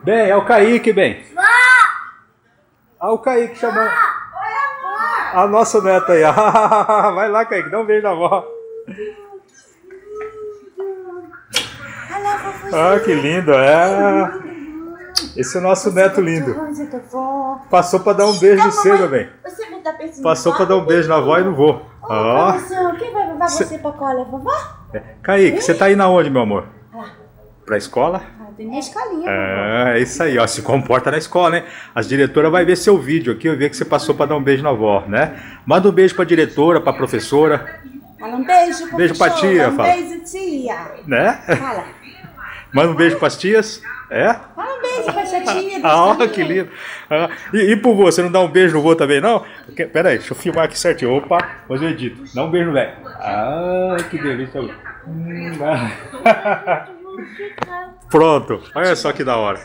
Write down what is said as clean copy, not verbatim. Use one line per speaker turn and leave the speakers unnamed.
Bem, é o Kaique, bem. Ah, o Kaique chamando. A nossa neta aí. Vai lá, Kaique, dá um beijo na avó. Ah, que lindo, é. Esse é o nosso neto lindo. Passou pra dar um beijo no você, meu bem. Passou pra dar um beijo na avó e no vô. Ó.
Quem vai levar você pra cola? Vovó?
Kaique, você tá indo aonde, meu amor? Pra escola?
Tem minha escolinha.
É isso aí, ó. Se comporta na escola, né? As diretoras vão ver seu vídeo aqui, vai ver que você passou pra dar um beijo na avó, né? Manda um beijo pra diretora, pra professora.
Fala um beijo,
beijo pra tia,
um
fala.
beijo, tia.
Né?
Fala.
Manda um beijo pras tias. É?
Fala um beijo pra tia.
Ah, que lindo. Ah, e pro vô, você não dá um beijo no vô também, não? Pera aí, deixa eu filmar aqui certinho. Opa, depois eu edito. Dá um beijo no velho. Ah, que delícia. Pronto, olha só que da hora.